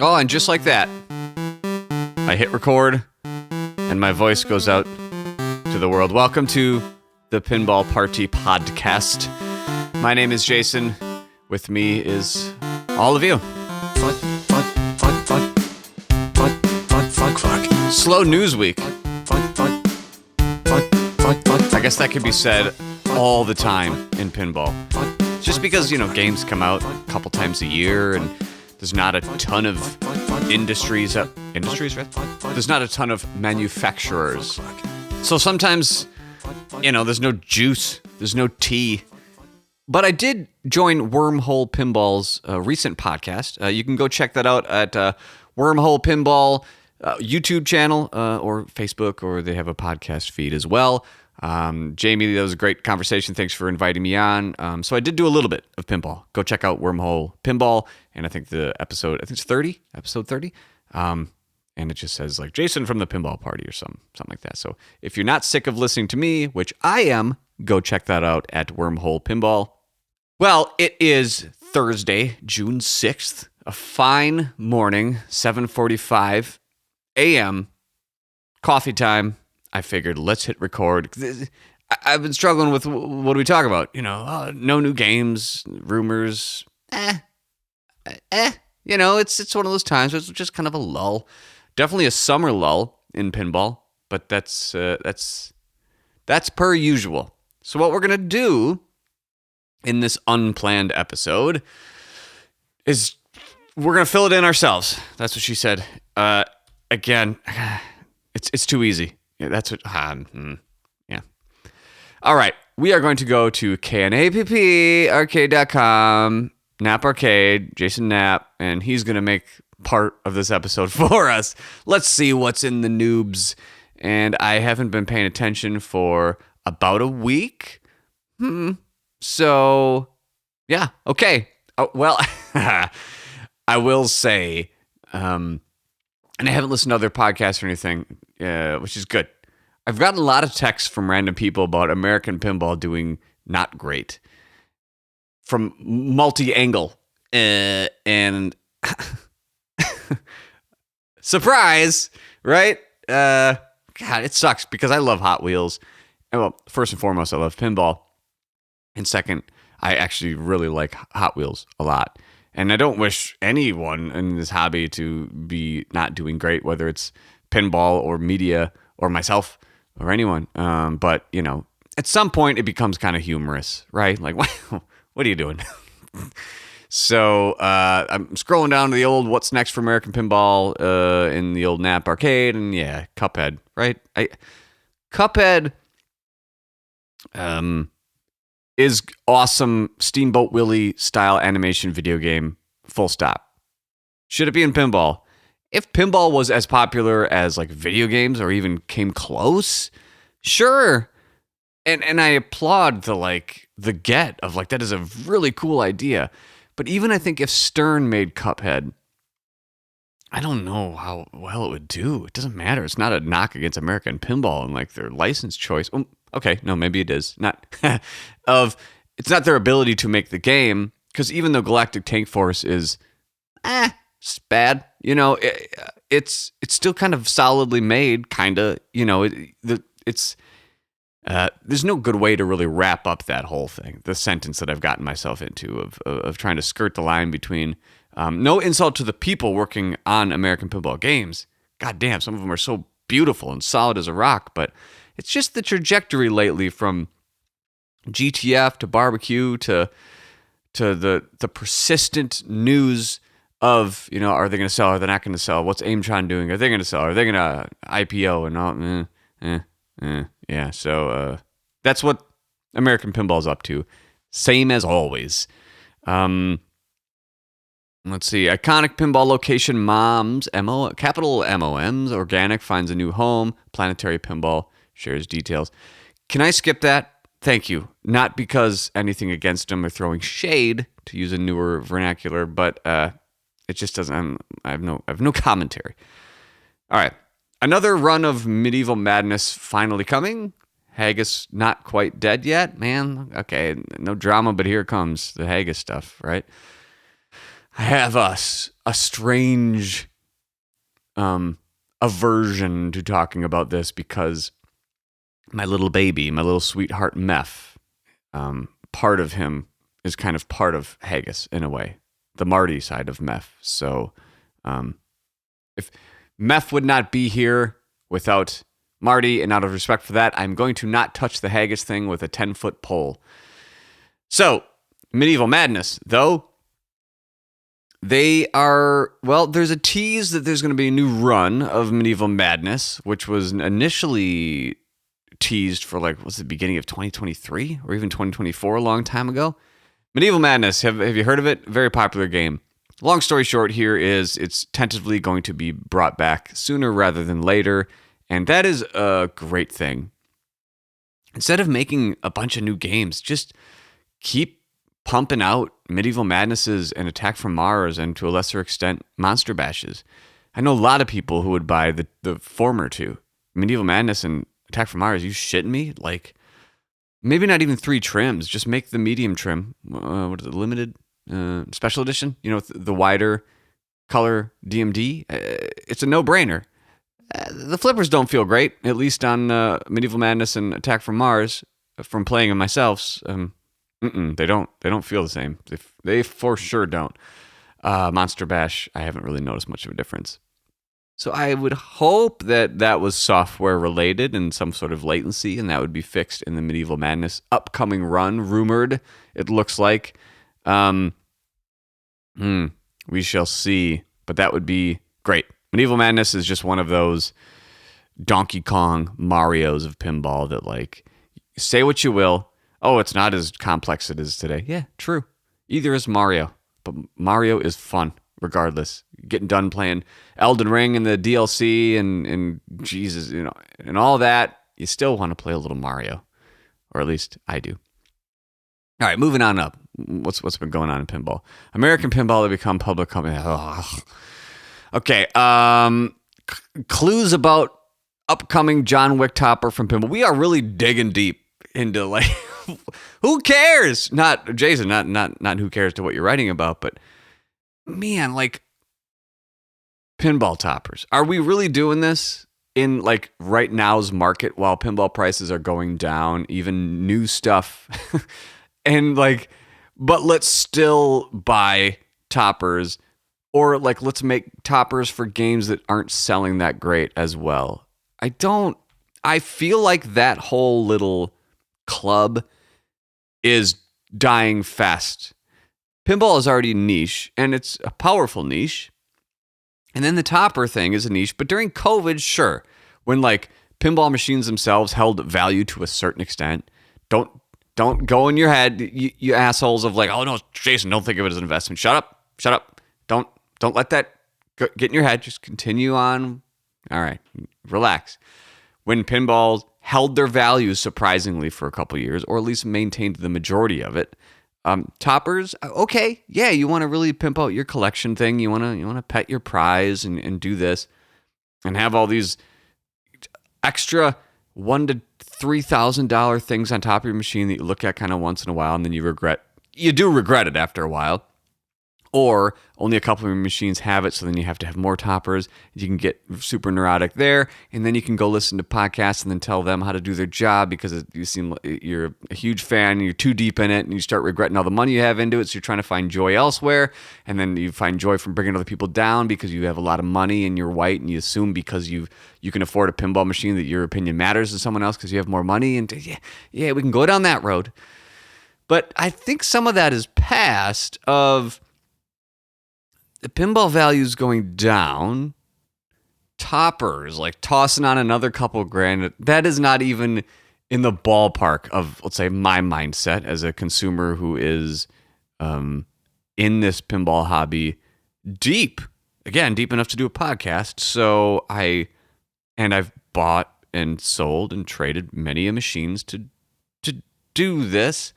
Oh, and just like that, I hit record, and my voice goes out to the world. Welcome to the Pinball Party Podcast. My name is Jason. With me is all of you. Slow news week. I guess that could be said all the time in pinball. Just because, games come out a couple times a year and there's not a ton of industries, right? There's not a ton of manufacturers. So sometimes, there's no juice, there's no tea. But I did join Wormhole Pinball's recent podcast. You can go check that out at Wormhole Pinball YouTube channel or Facebook, or they have a podcast feed as well. Jamie, that was a great conversation. Thanks for inviting me on. So I did do a little bit of pinball. Go check out Wormhole Pinball. And I think the episode, it's 30, episode 30. And it just says like Jason from the Pinball Party or something like that. So if you're not sick of listening to me, which I am, go check that out at Wormhole Pinball. Well, it is Thursday, June 6th, a fine morning, 7:45 a.m., coffee time. I figured, let's hit record. I've been struggling with what do we talk about? No new games, rumors. It's one of those times where it's just kind of a lull. Definitely a summer lull in pinball, but that's per usual. So what we're gonna do in this unplanned episode is we're gonna fill it in ourselves. That's what she said. Again, it's too easy. Yeah, that's what. Yeah. All right. We are going to go to knapparcade.com, Knapp Arcade, Jason Knapp, and he's going to make part of this episode for us. Let's see what's in the noobs. And I haven't been paying attention for about a week. So, yeah. Okay. Well, I will say, and I haven't listened to other podcasts or anything, which is good. I've gotten a lot of texts from random people about American pinball doing not great from multi-angle. And surprise, right? God, it sucks because I love Hot Wheels. And well, first and foremost, I love pinball. And second, I actually really like Hot Wheels a lot. And I don't wish anyone in this hobby to be not doing great, whether it's pinball or media or myself or anyone. But, at some point it becomes kind of humorous, right? Like, what are you doing? So I'm scrolling down to the old What's Next for American Pinball in the old Knapp Arcade. And yeah, Cuphead, right? Cuphead is awesome Steamboat Willie style animation video game, full stop. Should it be in pinball? If pinball was as popular as like video games or even came close, sure. And I applaud the get of like, that is a really cool idea. But even I think if Stern made Cuphead, I don't know how well it would do. It doesn't matter. It's not a knock against American pinball and like their license choice. Okay, no, maybe it is. It's not their ability to make the game, because even though Galactic Tank Force is it's bad, it's still kind of solidly made, kind of, it's there's no good way to really wrap up that whole thing, the sentence that I've gotten myself into of trying to skirt the line between no insult to the people working on American pinball games. God damn, some of them are so beautiful and solid as a rock, but it's just the trajectory lately from GTF to barbecue to the persistent news of, are they going to sell? Are they not going to sell? What's Aimtron doing? Are they going to sell? Are they going to IPO? And all, yeah. So that's what American pinball's up to. Same as always. Let's see. Iconic pinball location moms, capital MOMs, Organic finds a new home. Planetary Pinball shares details. Can I skip that? Thank you. Not because anything against them or throwing shade, to use a newer vernacular, but it just doesn't. I have no commentary. All right, another run of Medieval Madness finally coming. Haggis not quite dead yet, man. Okay, no drama, but here comes the Haggis stuff, right? I have a strange aversion to talking about this because my little baby, my little sweetheart Meph, part of him is kind of part of Haggis in a way, the Marty side of Meph. So if Meph would not be here without Marty, and out of respect for that, I'm going to not touch the Haggis thing with a 10-foot pole. So, Medieval Madness, though, there's a tease that there's going to be a new run of Medieval Madness, which was initially teased for the beginning of 2023 or even 2024, a long time ago. Medieval Madness, have you heard of it? Very popular game. Long story short here is it's tentatively going to be brought back sooner rather than later, and that is a great thing. Instead of making a bunch of new games, just keep pumping out Medieval Madnesses and Attack from Mars, and to a lesser extent, Monster Bashes. I know a lot of people who would buy the former two. Medieval Madness and Attack from Mars, you shitting me? Like, maybe not even 3 trims. Just make the medium trim. What is it, limited? Special edition? The wider color DMD? It's a no-brainer. The flippers don't feel great, at least on Medieval Madness and Attack from Mars, from playing them myself. They don't feel the same. They for sure don't. Monster Bash, I haven't really noticed much of a difference. So I would hope that was software related and some sort of latency, and that would be fixed in the Medieval Madness upcoming run, rumored, it looks like. We shall see, but that would be great. Medieval Madness is just one of those Donkey Kong Marios of pinball that, say what you will. Oh, it's not as complex as it is today. Yeah, true. Either is Mario, but Mario is fun regardless. Getting done playing Elden Ring and the DLC and Jesus, and all that, you still want to play a little Mario, or at least I do. All right, moving on up. What's been going on in pinball? American Pinball to become public company. Ugh. Okay, clues about upcoming John Wick topper from pinball. We are really digging deep into who cares? Not Jason, not who cares to what you're writing about, but man, pinball toppers. Are we really doing this in right now's market while pinball prices are going down, even new stuff? And but let's still buy toppers, or let's make toppers for games that aren't selling that great as well. I feel like that whole little club is dying fast. Pinball is already niche, and it's a powerful niche. And then the topper thing is a niche, but during COVID, sure, when pinball machines themselves held value to a certain extent, don't go in your head, you assholes of oh no, Jason, don't think of it as an investment. Shut up. Don't let that get in your head. Just continue on. All right, relax. When pinballs held their value surprisingly for a couple years, or at least maintained the majority of it, toppers, okay, yeah, you want to really pimp out your collection thing. You want to pet your prize and do this, and have all these extra $1,000 to $3,000 things on top of your machine that you look at kind of once in a while, and then you do regret it after a while. Or only a couple of your machines have it, so then you have to have more toppers. You can get super neurotic there, and then you can go listen to podcasts and then tell them how to do their job because you seem you're a huge fan and you're too deep in it, and you start regretting all the money you have into it, so you're trying to find joy elsewhere, and then you find joy from bringing other people down because you have a lot of money and you're white, and you assume because you can afford a pinball machine that your opinion matters to someone else because you have more money, and yeah, we can go down that road. But I think some of that is past of the pinball values going down, toppers, tossing on another couple grand, that is not even in the ballpark of, let's say, my mindset as a consumer who is in this pinball hobby deep enough to do a podcast. So I've bought and sold and traded many machines to do this.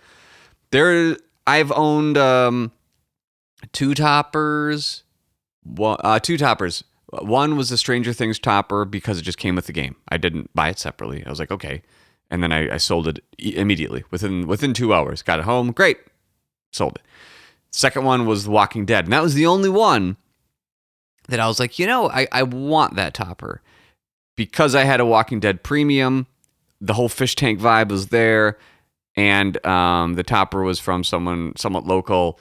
I've owned two toppers. One was the Stranger Things topper because it just came with the game. I didn't buy it separately. I was like, okay. And then I sold it immediately within 2 hours. Got it home. Great. Sold it. Second one was The Walking Dead. And that was the only one that I was like, I want that topper. Because I had a Walking Dead premium, the whole fish tank vibe was there. And the topper was from someone somewhat local.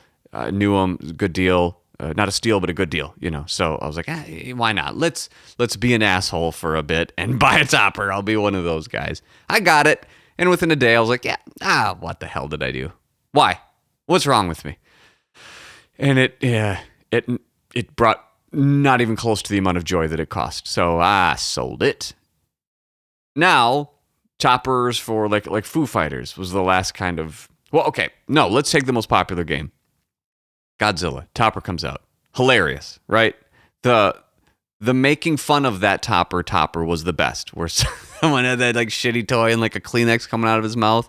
Knew him, good deal. Not a steal, but a good deal, So I was like, why not? Let's be an asshole for a bit and buy a topper. I'll be one of those guys. I got it. And within a day, I was like, what the hell did I do? Why? What's wrong with me? And it brought not even close to the amount of joy that it cost. So I sold it. Now, toppers for like Foo Fighters was the last kind of... Well, okay. No, let's take the most popular game. Godzilla. Topper comes out. Hilarious, right? The making fun of that topper was the best. Where someone had that like shitty toy and like a Kleenex coming out of his mouth.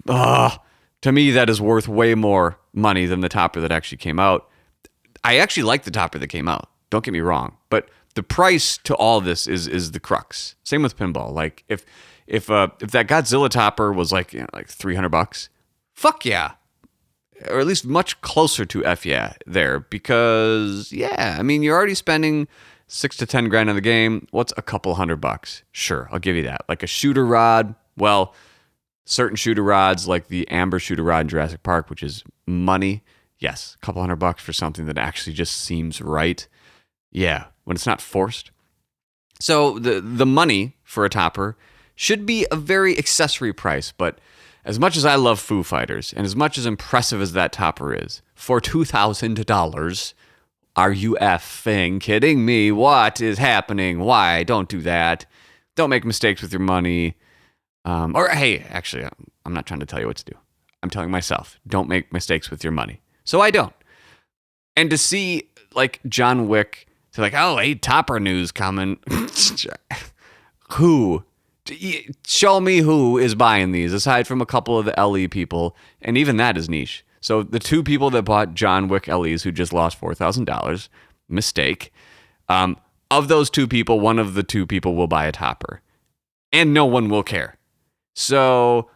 To me, that is worth way more money than the topper that actually came out. I actually like the topper that came out. Don't get me wrong. But the price to all this is the crux. Same with pinball. Like if that Godzilla topper was like $300, fuck yeah. Or at least much closer to F yeah there, because I mean, you're already spending $6 to $10 grand on the game. What's a couple $100? Sure, I'll give you that. Like a shooter rod, well, certain shooter rods like the Amber shooter rod in Jurassic Park, which is money. Yes, a couple $100 for something that actually just seems right. Yeah, when it's not forced. So the money for a topper should be a very accessory price, but as much as I love Foo Fighters, and as much as impressive as that topper is, for $2,000, are you effing kidding me? What is happening? Why? Don't do that. Don't make mistakes with your money. Or, hey, actually, I'm not trying to tell you what to do. I'm telling myself, don't make mistakes with your money. So I don't. And to see, like, John Wick, to like, oh, hey, topper news coming. Who? Show me who is buying these, aside from a couple of the LE people, and even that is niche. So the two people that bought John Wick LEs who just lost $4,000, mistake. Of those two people, one of the two people will buy a topper, and no one will care. So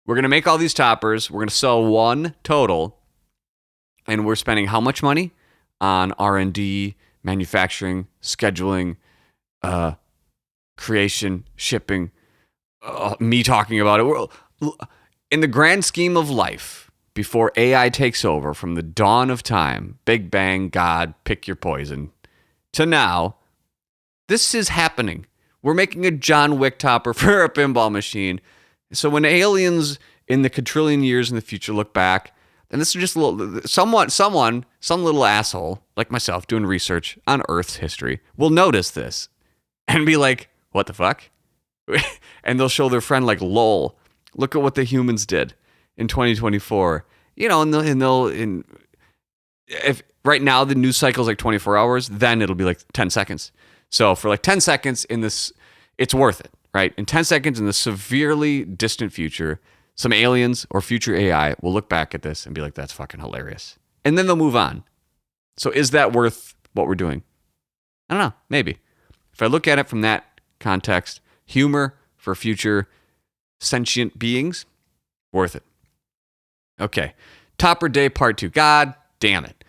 we're going to make all these toppers. We're going to sell one total, and we're spending how much money on R&D, manufacturing, scheduling, creation, shipping, me talking about it. In the grand scheme of life, before AI takes over, from the dawn of time, Big Bang, God, pick your poison, to now, this is happening. We're making a John Wick topper for a pinball machine. So when aliens in the quadrillion years in the future look back, and this is just a little, some little asshole like myself doing research on Earth's history will notice this and be like, what the fuck? And they'll show their friend like, lol, look at what the humans did in 2024. And if right now the news cycle is like 24 hours, then it'll be like 10 seconds. So for like 10 seconds in this, it's worth it, right? In 10 seconds in the severely distant future, some aliens or future AI will look back at this and be like, that's fucking hilarious. And then they'll move on. So is that worth what we're doing? I don't know, maybe. If I look at it from that context, humor for future sentient beings, worth it. Okay, Topper Day Part 2. God damn it.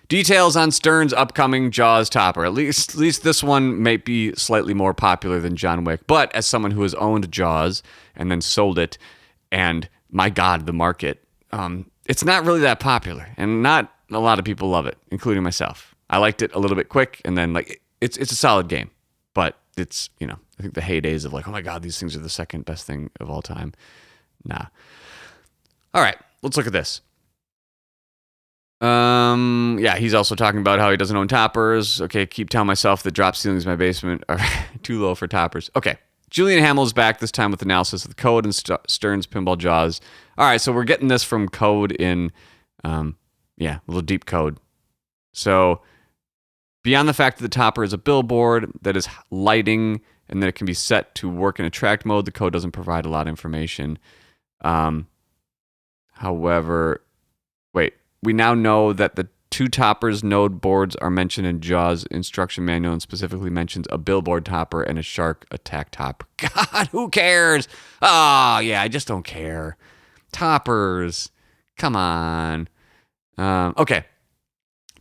Details on Stern's upcoming Jaws topper. At least this one may be slightly more popular than John Wick, but as someone who has owned Jaws and then sold it, and my God, the market, it's not really that popular, and not a lot of people love it, including myself. I liked it a little bit quick, and then like it's a solid game, but it's, I think the heydays of like, oh my God, these things are the second best thing of all time. Nah. All right, let's look at this. Yeah, he's also talking about how he doesn't own toppers. Okay, keep telling myself that drop ceilings in my basement are too low for toppers. Okay, Julian Hamill is back, this time with analysis of the code and Stern's Pinball Jaws. All right, so we're getting this from code in, a little deep code. So beyond the fact that the topper is a billboard that is lighting and that it can be set to work in attract mode, the code doesn't provide a lot of information. However, we now know that the two toppers node boards are mentioned in Jaws instruction manual and specifically mentions a billboard topper and a shark attack topper. God, who cares? Oh, yeah, I just don't care. Toppers. Come on. Okay.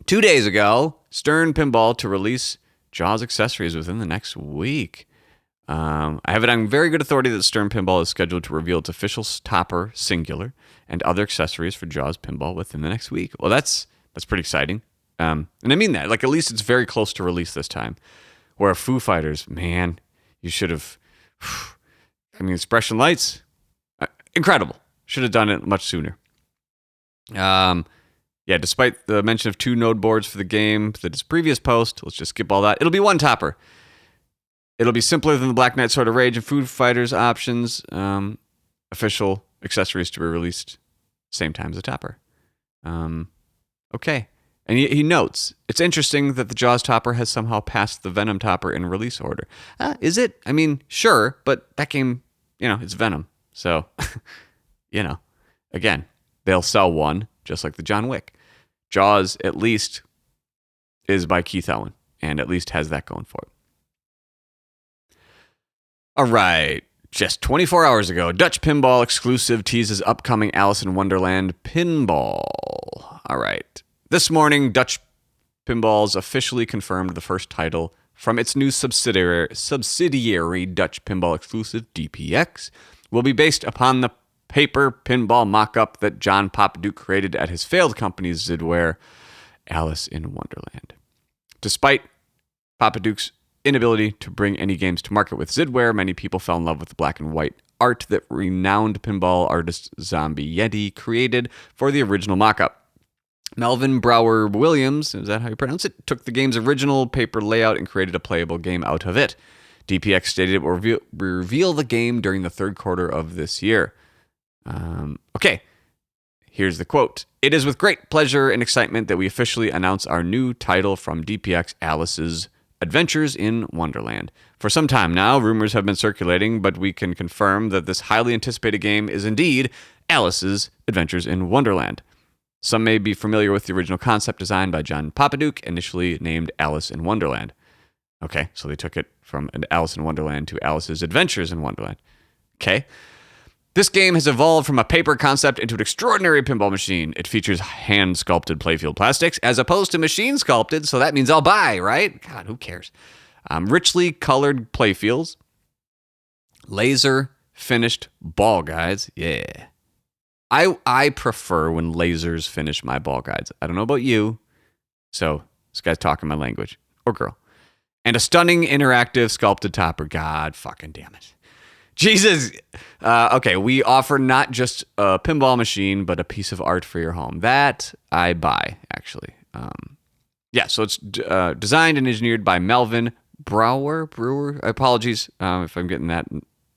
2 days ago, Stern Pinball to release Jaws accessories within the next week. I have it on very good authority that Stern Pinball is scheduled to reveal its official topper, singular, and other accessories for Jaws Pinball within the next week. Well, that's pretty exciting. And I mean that. Like, at least it's very close to release this time. Where Foo Fighters, man, you should have... I mean, Expression Lights, incredible. Should have done it much sooner. Yeah, despite the mention of 2 node boards for the game that is previous post, let's just skip all that. It'll be one topper. It'll be simpler than the Black Knight Sword of Rage and Foo Fighters options. Official accessories to be released same time as the topper. Okay. And he notes, it's interesting that the Jaws topper has somehow passed the Venom topper in release order. Is it? I mean, sure, but that game, it's Venom. So, again, they'll sell one, just like the John Wick. Jaws, at least, is by Keith Elwin, and at least has that going for it. All right. Just 24 hours ago, Dutch Pinball exclusive teases upcoming Alice in Wonderland Pinball. All right. This morning, Dutch Pinballs officially confirmed the first title from its new subsidiary Dutch Pinball exclusive DPX will be based upon the paper pinball mock-up that John Popadiuk created at his failed company Zidware, Alice in Wonderland. Despite Popadiuk's inability to bring any games to market with Zidware, many people fell in love with the black and white art that renowned pinball artist Zombie Yeti created for the original mock-up. Melvin Brower Williams, is that how you pronounce it, took the game's original paper layout and created a playable game out of it. DPX stated it will reveal the game during the third quarter of this year. Okay, here's the quote. It is with great pleasure and excitement that we officially announce our new title from DPX, Alice's Adventures in Wonderland. For some time now, rumors have been circulating, but we can confirm that this highly anticipated game is indeed Alice's Adventures in Wonderland. Some may be familiar with the original concept designed by John Popadiuk, initially named Alice in Wonderland. Okay, so they took it from Alice in Wonderland to Alice's Adventures in Wonderland. Okay. This game has evolved from a paper concept into an extraordinary pinball machine. It features hand-sculpted playfield plastics as opposed to machine-sculpted, so that means I'll buy, right? God, who cares? Richly colored playfields, laser-finished ball guides. Yeah. I prefer when lasers finish my ball guides. I don't know about you, so this guy's talking my language. Or girl. And a stunning interactive sculpted topper. God fucking damn it. Jesus. Okay, we offer not just a pinball machine, but a piece of art for your home. That I buy, actually. Yeah, so it's designed and engineered by Melvin Brewer. Apologies if I'm getting that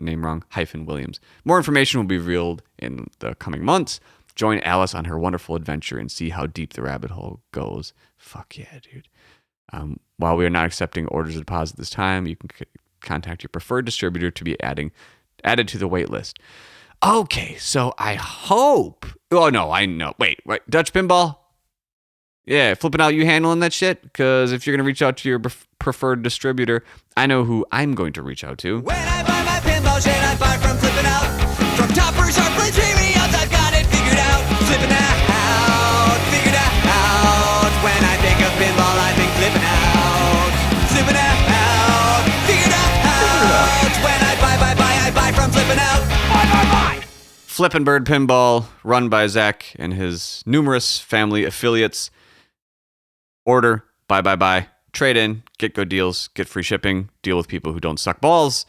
name wrong. Williams. More information will be revealed in the coming months. Join Alice on her wonderful adventure and see how deep the rabbit hole goes. Fuck yeah, dude. While we are not accepting orders of deposit this time, you can contact your preferred distributor to be added to the wait list. Okay, so I hope... Oh, no, I know. Wait, Dutch Pinball? Yeah, flipping out, you handling that shit? Because if you're going to reach out to your preferred distributor, I know who I'm going to reach out to. When I buy my pinball shit, I buy from Flippin' Out. From toppers, sharp blades, dreamy outs, I've got it figured out. Flippin' out, figured out. When I think of pinball, I think flippin' out. Flippin' out, figured out. When I buy from Flippin' Out. Buy. Flippin' Bird Pinball, run by Zach and his numerous family affiliates. Order, buy. Trade in, get good deals, get free shipping, deal with people who don't suck balls,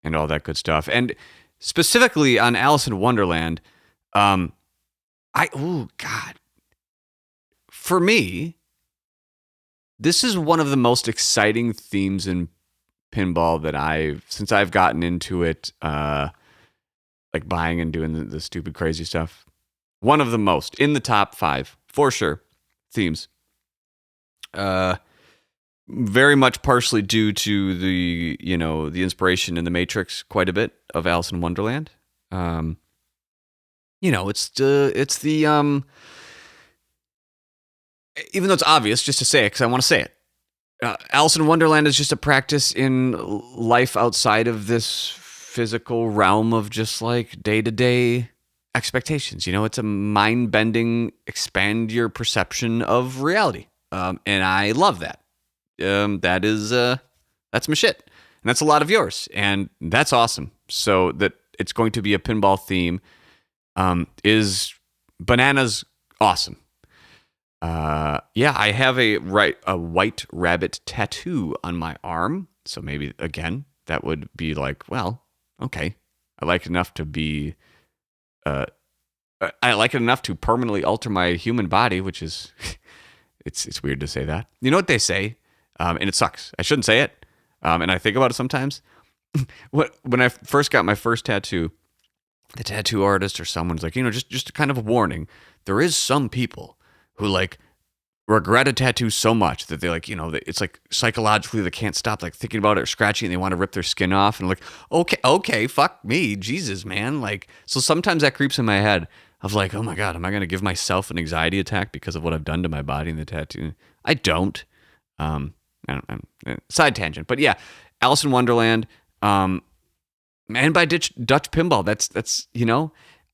and all that good stuff. And specifically on Alice in Wonderland, God. For me, this is one of the most exciting themes in pinball that since I've gotten into it, like buying and doing the stupid crazy stuff. One of the most, in the top 5, for sure, themes. Very much partially due to the inspiration in The Matrix quite a bit of Alice in Wonderland. It's the even though it's obvious, just to say it because I want to say it. Alice in Wonderland is just a practice in life outside of this physical realm of just like day-to-day expectations. It's a mind-bending, expand your perception of reality. And I love that. That's my shit. And that's a lot of yours. And that's awesome. So that it's going to be a pinball theme is bananas awesome. I have a white rabbit tattoo on my arm. So maybe, again, that would be like, well, okay. I like it enough to be... I like it enough to permanently alter my human body, which is... it's weird to say that. You know what they say? And it sucks. I shouldn't say it. And I think about it sometimes. When I first got my first tattoo, the tattoo artist or someone's like, just kind of a warning. There is some people who like regret a tattoo so much that they like, it's like psychologically they can't stop like thinking about it or scratching, and they want to rip their skin off. And like, okay, fuck me, Jesus, man. Like, so sometimes that creeps in my head of like, oh my God, am I going to give myself an anxiety attack because of what I've done to my body in the tattoo? I don't. Side tangent, but yeah, Alice in Wonderland, and by Dutch Pinball. That's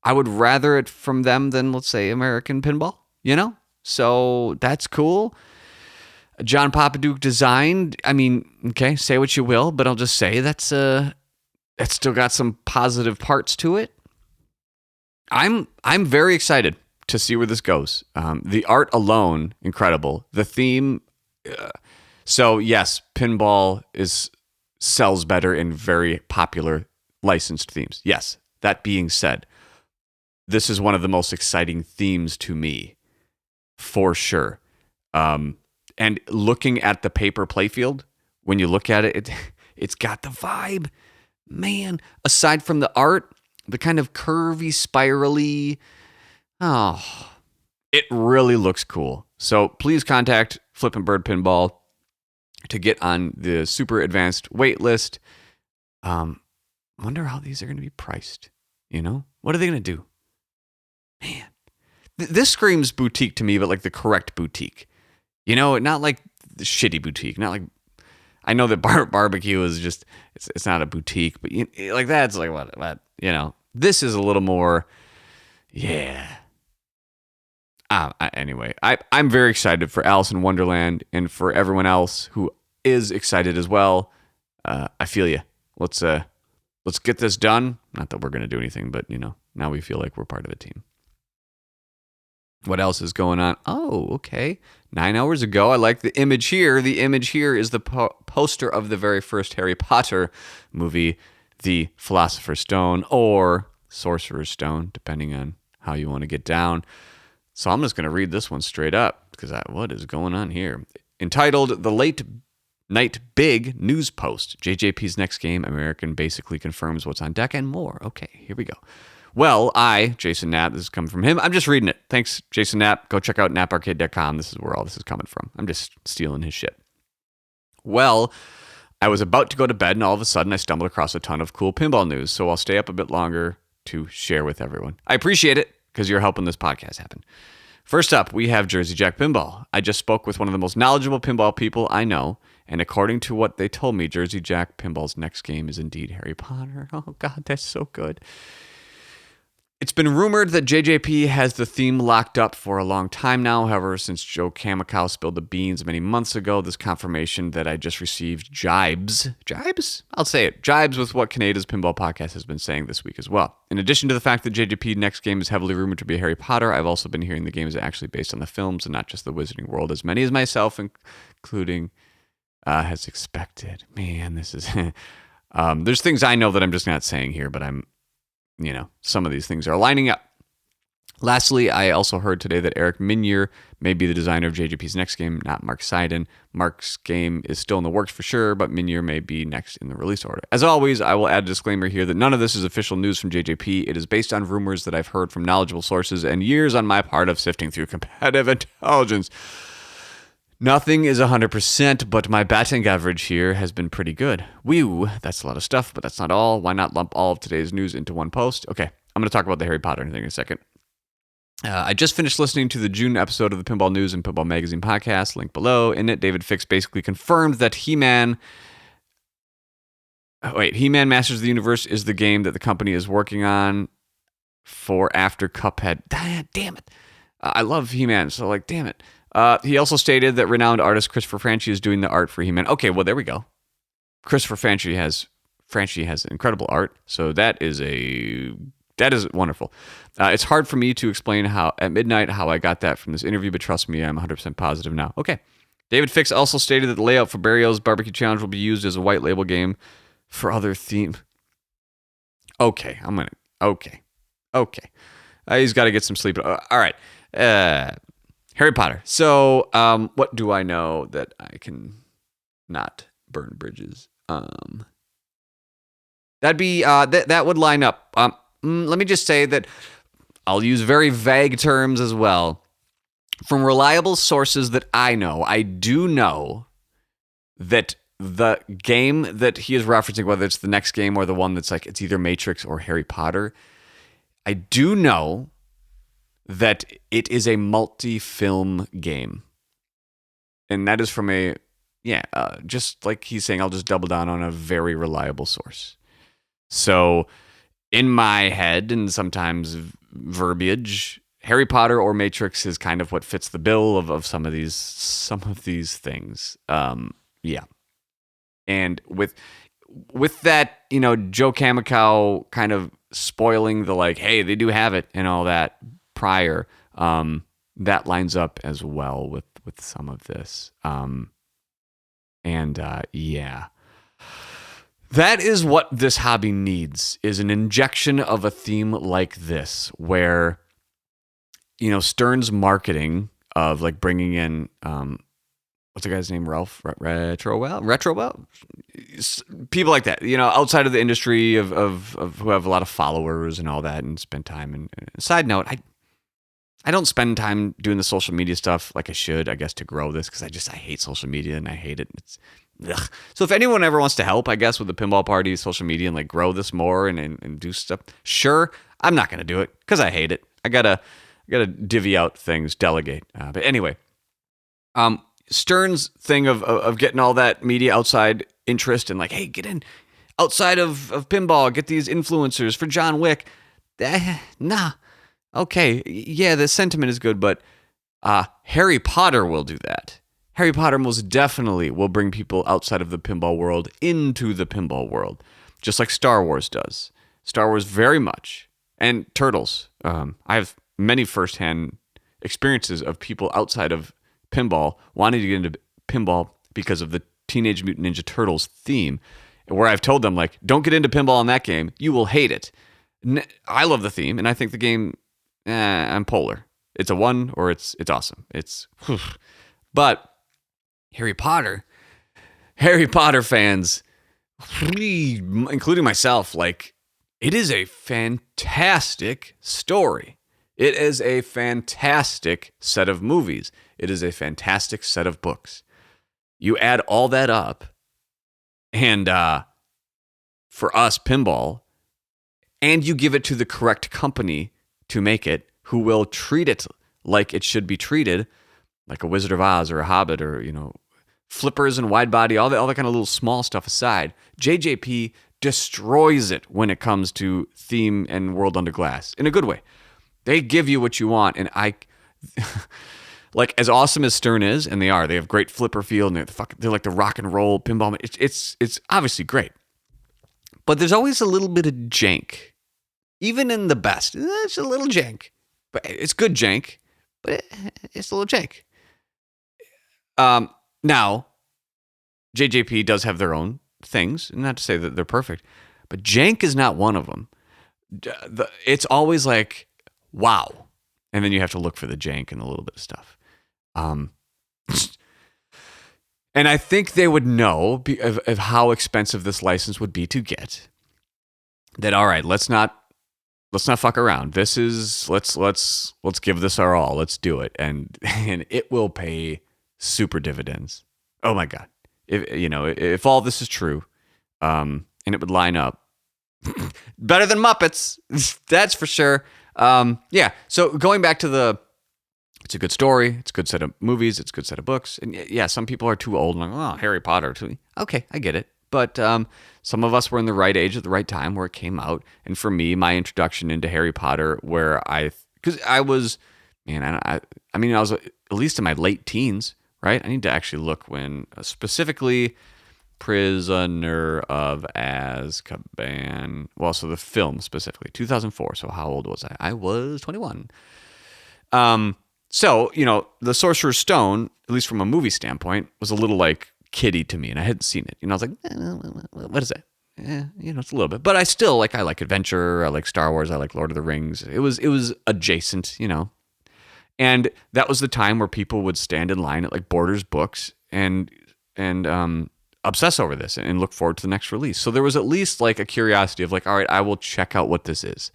I would rather it from them than, let's say, American Pinball. So that's cool. John Papaduke designed. I mean, okay, say what you will, but I'll just say that's still got some positive parts to it. I'm very excited to see where this goes. The art alone, incredible. The theme. So yes, pinball sells better in very popular licensed themes. Yes. That being said, this is one of the most exciting themes to me, for sure. And looking at the paper playfield, when you look at it, it's got the vibe, man. Aside from the art, the kind of curvy, spirally, it really looks cool. So please contact Flippin' Bird Pinball to get on the super advanced wait list. Wonder how these are going to be priced. What are they going to do? Man, this screams boutique to me, but like the correct boutique. Not like the shitty boutique. Not like, I know that barbecue is just, it's not a boutique, but like that's like what. This is a little more, yeah. Anyway, I'm very excited for Alice in Wonderland, and for everyone else who is excited as well. I feel you. Let's get this done. Not that we're going to do anything, but now we feel like we're part of the team. What else is going on? Oh, okay. 9 hours ago, I like the image here. The image here is the poster of the very first Harry Potter movie, The Philosopher's Stone or Sorcerer's Stone, depending on how you want to get down. So I'm just going to read this one straight up, because what is going on here? Entitled, The Late Night Big News Post. JJP's next game, American, basically confirms what's on deck and more. Okay, here we go. Well, Jason Knapp, this is coming from him. I'm just reading it. Thanks, Jason Knapp. Go check out knapparcade.com. This is where all this is coming from. I'm just stealing his shit. Well, I was about to go to bed, and all of a sudden I stumbled across a ton of cool pinball news, so I'll stay up a bit longer to share with everyone. I appreciate it, because you're helping this podcast happen. First up, we have Jersey Jack Pinball. I just spoke with one of the most knowledgeable pinball people I know, and according to what they told me, Jersey Jack Pinball's next game is indeed Harry Potter. Oh, God, that's so good. It's been rumored that JJP has the theme locked up for a long time now. However, since Joe Kamikawa spilled the beans many months ago, this confirmation that I just received jibes? I'll say it. Jibes with what Canada's Pinball Podcast has been saying this week as well. In addition to the fact that JJP next game is heavily rumored to be Harry Potter, I've also been hearing the game is actually based on the films and not just the Wizarding World, as many as myself, including, has expected. Man, this is... there's things I know that I'm just not saying here, but some of these things are lining up. Lastly, I also heard today that Eric Minier may be the designer of JJP's next game, not Mark Seiden. Mark's game is still in the works for sure, but Minier may be next in the release order. As always, I will add a disclaimer here that none of this is official news from JJP. It is based on rumors that I've heard from knowledgeable sources and years on my part of sifting through competitive intelligence. Nothing is 100%, but my batting average here has been pretty good. Whew, that's a lot of stuff, but that's not all. Why not lump all of today's news into one post? Okay, I'm going to talk about the Harry Potter thing in a second. I just finished listening to the June episode of the Pinball News and Pinball Magazine podcast, link below. In it, David Fix basically confirmed that He-Man Masters of the Universe is the game that the company is working on. for after Cuphead. Damn it. I love He-Man, so like, damn it. He also stated that renowned artist Christopher Franchi is doing the art for He-Man. Okay, well, there we go. Christopher Franchi has incredible art, so that is wonderful. It's hard for me to explain how I got that from this interview, but trust me, I'm 100% positive now. Okay. David Fix also stated that the layout for Barrio's Barbecue Challenge will be used as a white label game for other theme. Okay. He's got to get some sleep. All right. Harry Potter. So, what do I know that I can not burn bridges? That'd be that would line up. Let me just say that I'll use very vague terms as well. From reliable sources that I know, I do know that the game that he is referencing, whether it's the next game or the one that's like it's either Matrix or Harry Potter, I do know that it is a multi-film game. And that is from just like he's saying, I'll just double down on a very reliable source. So in my head and sometimes verbiage, Harry Potter or Matrix is kind of what fits the bill of some of these things. Yeah. And with that, Joe Kamikow kind of spoiling the like, hey, they do have it and all that prior, that lines up as well with some of this. Yeah. That is what this hobby needs, is an injection of a theme like this, where, Stern's marketing of like bringing in, what's the guy's name? Ralph Retrowell? People like that, outside of the industry of who have a lot of followers and all that and spend time. And side note, I don't spend time doing the social media stuff like I should, I guess, to grow this, because I hate social media and I hate it. Ugh. So if anyone ever wants to help, I guess, with the pinball party, social media, and like grow this more and do stuff, sure. I'm not going to do it because I hate it. I gotta divvy out things, delegate. But anyway, Stern's thing of getting all that media outside interest and like, hey, get in outside of pinball, get these influencers for John Wick. Nah. Okay, yeah, the sentiment is good, but Harry Potter will do that. Harry Potter most definitely will bring people outside of the pinball world into the pinball world, just like Star Wars does. Star Wars very much. And Turtles. I have many firsthand experiences of people outside of pinball wanting to get into pinball because of the Teenage Mutant Ninja Turtles theme, where I've told them, like, don't get into pinball in that game. You will hate it. I love the theme, and I think the game, I'm polar. It's a 1 or it's awesome. But Harry Potter fans, including myself, like, it is a fantastic story. It is a fantastic set of movies. It is a fantastic set of books. You add all that up, and for us, pinball, and you give it to the correct company to make it, who will treat it like it should be treated, like a Wizard of Oz or a Hobbit or, flippers and wide body, all that kind of little small stuff aside, JJP destroys it when it comes to theme and World Under Glass in a good way. They give you what you want, and like, as awesome as Stern is, and they have great flipper feel, and they're like the rock and roll pinball. It's obviously great, but there's always a little bit of jank, even in the best. It's a little jank, but it's good jank, but it's a little jank. Now, JJP does have their own things, not to say that they're perfect, but jank is not one of them. It's always like, wow. And then you have to look for the jank and a little bit of stuff. And I think they would know of how expensive this license would be to get. That, all right, let's not fuck around. This is let's give this our all. Let's do it, and it will pay super dividends. Oh my God! If all this is true, and it would line up better than Muppets, that's for sure. Yeah. So going back to it's a good story. It's a good set of movies. It's a good set of books. And yeah, some people are too old and like, oh, Harry Potter too. Okay, I get it. But some of us were in the right age at the right time where it came out. And for me, my introduction into Harry Potter, because I was, man, I mean, I was at least in my late teens, right? I need to actually look when specifically Prisoner of Azkaban. Well, so the film specifically, 2004. So how old was I? I was 21. So, the Sorcerer's Stone, at least from a movie standpoint, was a little like kiddie to me, and I hadn't seen it. I was like, what is that? It's a little bit. But I still I like adventure, I like Star Wars, I like Lord of the Rings. It was adjacent, And that was the time where people would stand in line at like Borders Books and obsess over this and look forward to the next release. So there was at least like a curiosity of like, all right, I will check out what this is.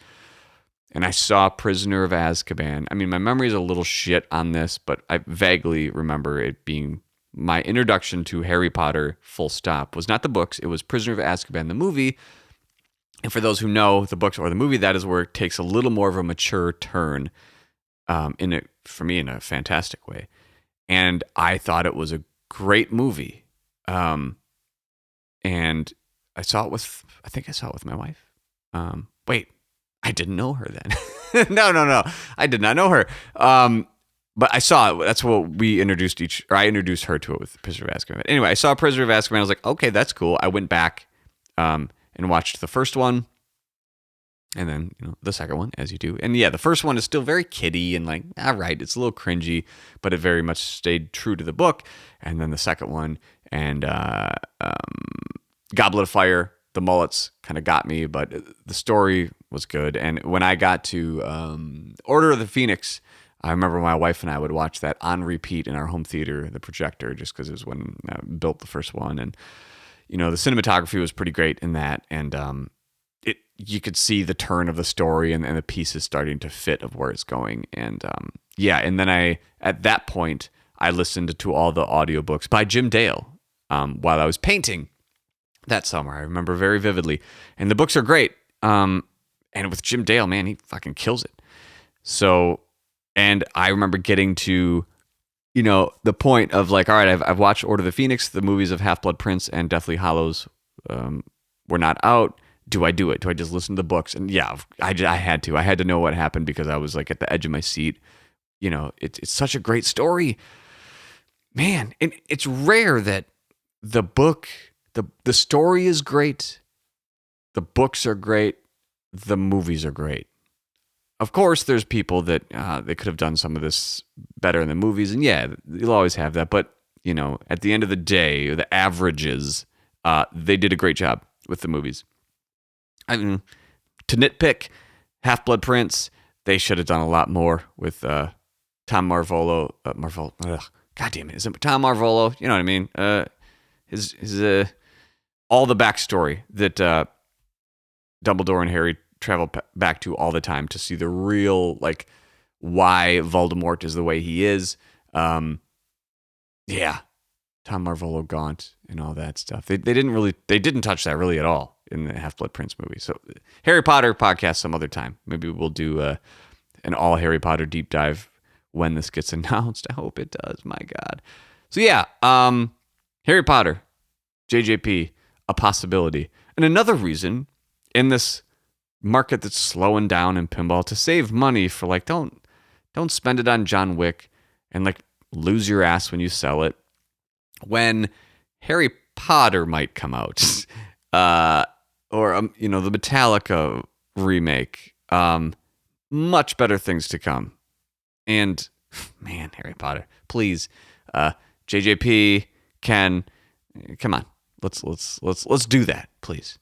And I saw Prisoner of Azkaban. I mean, my memory is a little shit on this, but I vaguely remember it being my introduction to Harry Potter, full stop. Was not the books. It was Prisoner of Azkaban, the movie. And for those who know the books or the movie, that is where it takes a little more of a mature turn for me in a fantastic way. And I thought it was a great movie. And I think I saw it with my wife. Wait. I didn't know her then. No. I did not know her. But I saw it. That's what we I introduced her to it with Prisoner of Azkaban. Anyway, I saw Prisoner of Azkaban. I was like, okay, that's cool. I went back and watched the first one. And then, the second one, as you do. And yeah, the first one is still very kiddie and like, all right, it's a little cringy, but it very much stayed true to the book. And then the second one and Goblet of Fire, the mullets kind of got me, but the story was good. And when I got to Order of the Phoenix, I remember my wife and I would watch that on repeat in our home theater, the projector, just because it was when I built the first one. And, the cinematography was pretty great in that. And you could see the turn of the story and the pieces starting to fit of where it's going. And and then at that point, I listened to all the audiobooks by Jim Dale while I was painting that summer. I remember very vividly. And the books are great. And with Jim Dale, man, he fucking kills it. So, and I remember getting to, the point of like, all right, I've watched Order of the Phoenix, the movies of Half-Blood Prince and Deathly Hallows were not out. Do I do it? Do I just listen to the books? And yeah, I had to. I had to know what happened because I was like at the edge of my seat. It's such a great story. Man, and it's rare that the book... The story is great. The books are great. The movies are great. Of course, there's people that they could have done some of this better in the movies. And yeah, you'll always have that. But, at the end of the day, the averages, they did a great job with the movies. I mean, to nitpick, Half-Blood Prince, they should have done a lot more with Tom Marvolo. God damn it. Is it Tom Marvolo? You know what I mean? His all the backstory that Dumbledore and Harry travel back to all the time to see the real, like, why Voldemort is the way he is. Tom Marvolo Gaunt and all that stuff. They didn't touch that really at all in the Half-Blood Prince movie. So Harry Potter podcast some other time. Maybe we'll do an all Harry Potter deep dive when this gets announced. I hope it does. My God. So yeah, Harry Potter, JJP, a possibility. And another reason in this market that's slowing down in pinball to save money for like, don't spend it on John Wick and like lose your ass when you sell it. When Harry Potter might come out, or the Metallica remake, much better things to come. And man, Harry Potter, please, JJP, Ken, come on, let's do that, please.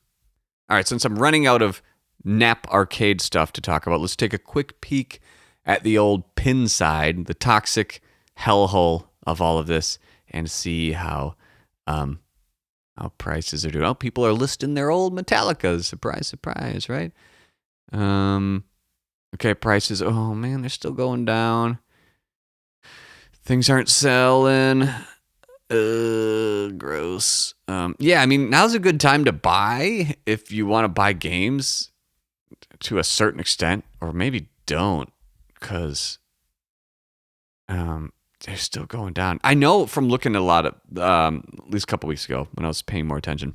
All right, since I'm running out of Nap Arcade stuff to talk about, let's take a quick peek at the old pin side, the toxic hellhole of all of this, and see how prices are doing. Oh, people are listing their old Metallicas. Surprise, surprise, right? Okay, prices. Oh man, they're still going down. Things aren't selling. Gross. Yeah, I mean, now's a good time to buy if you want to buy games to a certain extent, or maybe don't, because they're still going down. I know from looking at a lot of, at least a couple weeks ago when I was paying more attention,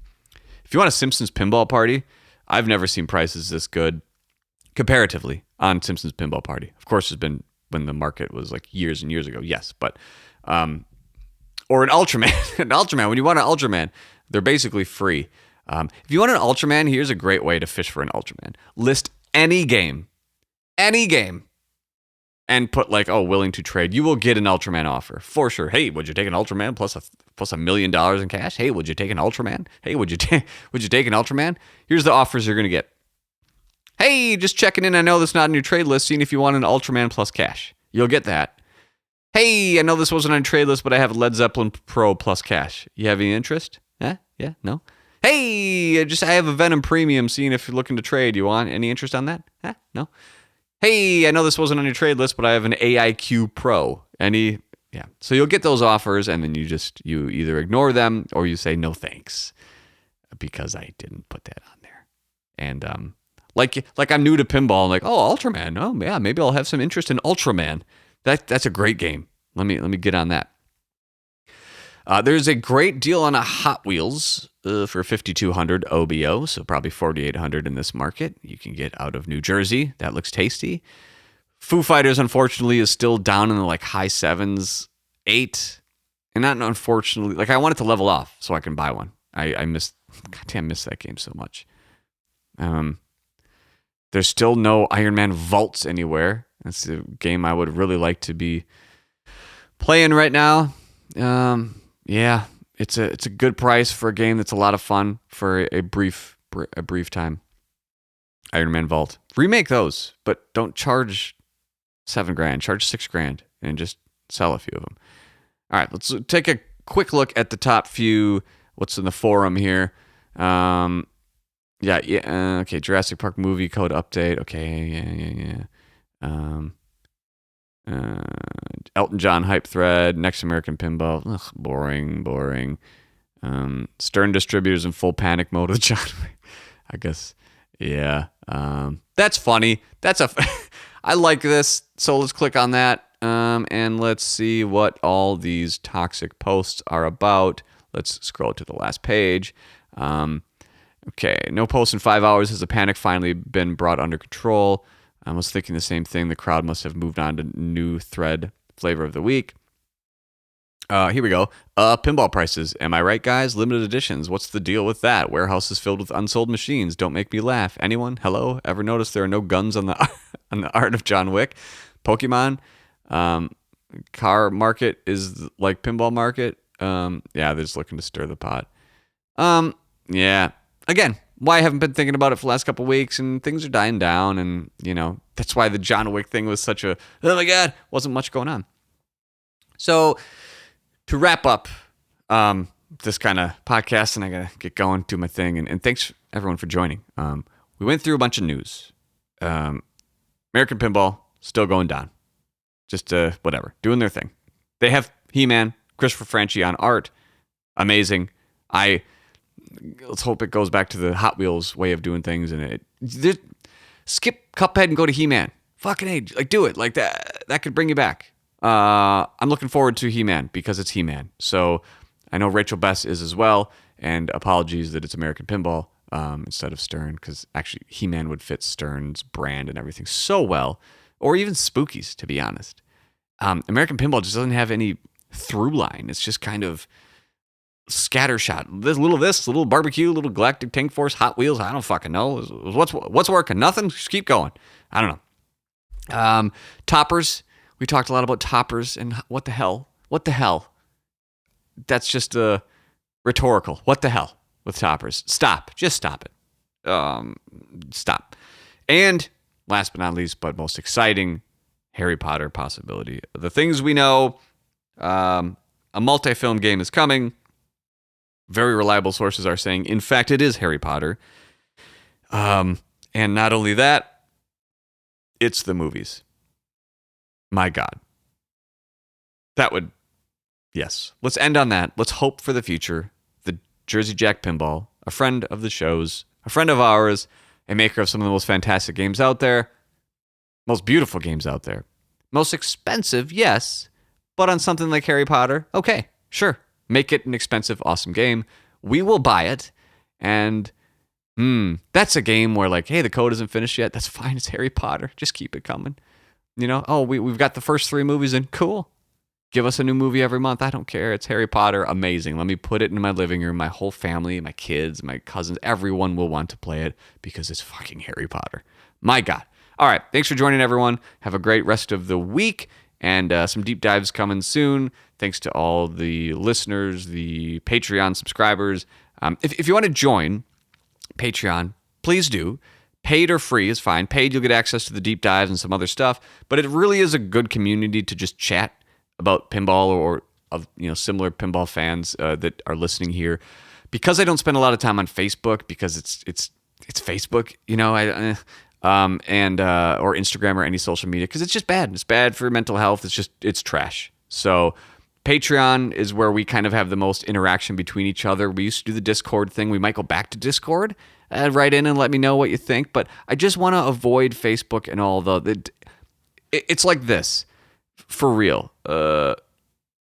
If you want a Simpsons pinball party, I've never seen prices this good comparatively on Simpsons Pinball Party. Of course, it's been when the market was like years and years ago, yes, but or an Ultraman, an Ultraman. When you want an Ultraman, they're basically free. If you want an Ultraman, here's a great way to fish for an Ultraman. List any game, and put like, oh, willing to trade. You will get an Ultraman offer for sure. Hey, would you take an Ultraman plus $1 million in cash? Hey, would you take an Ultraman? Hey, would you take an Ultraman? Here's the offers you're gonna get. Hey, just checking in. I know that's not on your trade list. Seeing if you want an Ultraman plus cash. You'll get that. Hey, I know this wasn't on your trade list, but I have a Led Zeppelin Pro plus cash. You have any interest? Yeah? No? Hey, I have a Venom Premium. Seeing if you're looking to trade. You want any interest on that? No? Hey, I know this wasn't on your trade list, but I have an AIQ Pro. Any? Yeah. So you'll get those offers, and then you either ignore them or you say no thanks because I didn't put that on there. And like I'm new to pinball. I'm like, oh, Ultraman. Oh yeah, maybe I'll have some interest in Ultraman. That's a great game. Let me get on that. There's a great deal on a Hot Wheels for $5,200 OBO, so probably $4,800 in this market. You can get out of New Jersey. That looks tasty. Foo Fighters, unfortunately, is still down in the like high 7s, 8, and not unfortunately. Like I want it to level off so I can buy one. I miss that game so much. There's still no Iron Man vaults anywhere. That's a game I would really like to be playing right now. Yeah, it's a good price for a game that's a lot of fun for a brief time. Iron Man Vault. Remake those, but don't charge $7,000. Charge $6,000 and just sell a few of them. All right, let's take a quick look at the top few. What's in the forum here? Okay, Jurassic Park movie code update. Okay, yeah. Elton John hype thread. Next American Pinball. Ugh, boring. Stern Distributors in full panic mode with John Wick. I guess, yeah. That's funny. I like this. So let's click on that. And let's see what all these toxic posts are about. Let's scroll to the last page. Okay, no posts in 5 hours. Has the panic finally been brought under control? I was thinking the same thing. The crowd must have moved on to new thread flavor of the week. Here we go. Pinball prices. Am I right, guys? Limited editions. What's the deal with that? Warehouses filled with unsold machines. Don't make me laugh. Anyone? Hello? Ever notice there are no guns on the on the Art of John Wick? Pokemon. Car market is like pinball market. Yeah, they're just looking to stir the pot. Yeah. Again, why I haven't been thinking about it for the last couple of weeks, and things are dying down, and that's why the John Wick thing was such a oh my god, wasn't much going on. So to wrap up this kind of podcast, and I gotta get going, do my thing, and thanks everyone for joining. We went through a bunch of news. American Pinball still going down, just whatever, doing their thing. They have He-Man, Christopher Franchi on art, amazing. Let's hope it goes back to the Hot Wheels way of doing things, and skip Cuphead and go to He-Man. Fucking A, like do it like that. That could bring you back. I'm looking forward to He-Man because it's He-Man. So I know Rachel Bess is as well, and apologies that it's American Pinball instead of Stern, because actually He-Man would fit Stern's brand and everything so well, or even Spookies, to be honest. American Pinball just doesn't have any through line. It's just kind of scattershot. Little barbecue, little Galactic Tank Force, Hot Wheels. I don't fucking know. What's working? Nothing. Just keep going. I don't know. Toppers. We talked a lot about toppers and what the hell. That's just rhetorical. What the hell with toppers? Stop. Just stop it. Stop. And last but not least, but most exciting, Harry Potter possibility. The things we know. A multi-film game is coming. Very reliable sources are saying, in fact, it is Harry Potter. And not only that, it's the movies. My God. Yes. Let's end on that. Let's hope for the future. The Jersey Jack Pinball, a friend of the shows, a friend of ours, a maker of some of the most fantastic games out there, most beautiful games out there. Most expensive, yes, but on something like Harry Potter, okay, sure. Make it an expensive, awesome game. We will buy it, And that's a game where like, hey, the code isn't finished yet. That's fine. It's Harry Potter. Just keep it coming. We've got the first 3 movies in. Cool. Give us a new movie every month. I don't care. It's Harry Potter. Amazing. Let me put it in my living room. My whole family, my kids, my cousins, everyone will want to play it because it's fucking Harry Potter. My God. All right. Thanks for joining, everyone. Have a great rest of the week, and some deep dives coming soon. Thanks to all the listeners, the Patreon subscribers. If you want to join Patreon, please do. Paid or free is fine. Paid, you'll get access to the deep dives and some other stuff, but it really is a good community to just chat about pinball or of similar pinball fans that are listening here. Because I don't spend a lot of time on Facebook because it's Facebook, or Instagram or any social media, because it's just bad. It's bad for mental health. It's trash. So Patreon is where we kind of have the most interaction between each other. We used to do the Discord thing. We might go back to Discord. Write in and let me know what you think. But I just want to avoid Facebook and all it's like this. For real,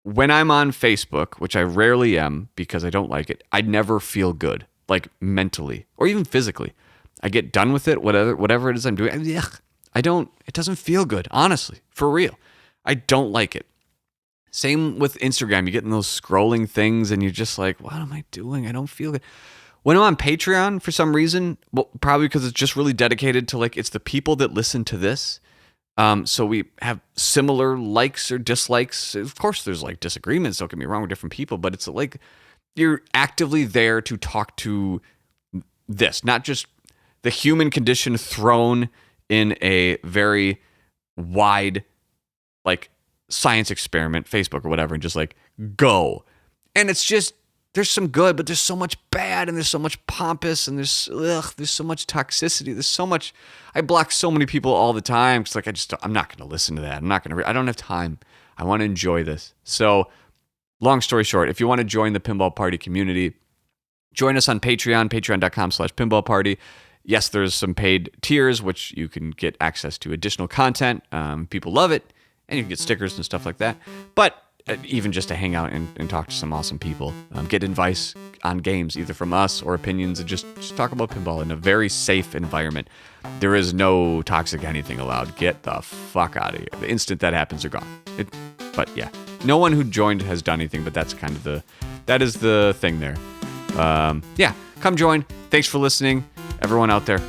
when I'm on Facebook, which I rarely am because I don't like it, I never feel good, like mentally or even physically. I get done with it, whatever it is I'm doing. It doesn't feel good, honestly, for real. I don't like it. Same with Instagram. You get in those scrolling things and you're just like, what am I doing? I don't feel good. When I'm on Patreon, for some reason, well, probably because it's just really dedicated to it's the people that listen to this. So we have similar likes or dislikes. Of course, there's disagreements. Don't get me wrong with different people, but it's like you're actively there to talk to this, not just the human condition thrown in a very wide, science experiment, Facebook or whatever, and just go. And it's just, there's some good, but there's so much bad, and there's so much pompous, and there's so much toxicity. There's so much. I block so many people all the time because I'm not going to listen to that. I don't have time. I want to enjoy this. So, long story short, if you want to join the Pinball Party community, join us on Patreon, patreon.com/pinballparty. Yes, there's some paid tiers, which you can get access to additional content. People love it, and you can get stickers and stuff like that. But even just to hang out and talk to some awesome people, get advice on games, either from us or opinions, and just talk about pinball in a very safe environment. There is no toxic anything allowed. Get the fuck out of here. The instant that happens, they're gone. But yeah, no one who joined has done anything, but that's kind of that is the thing there. Come join. Thanks for listening, everyone out there.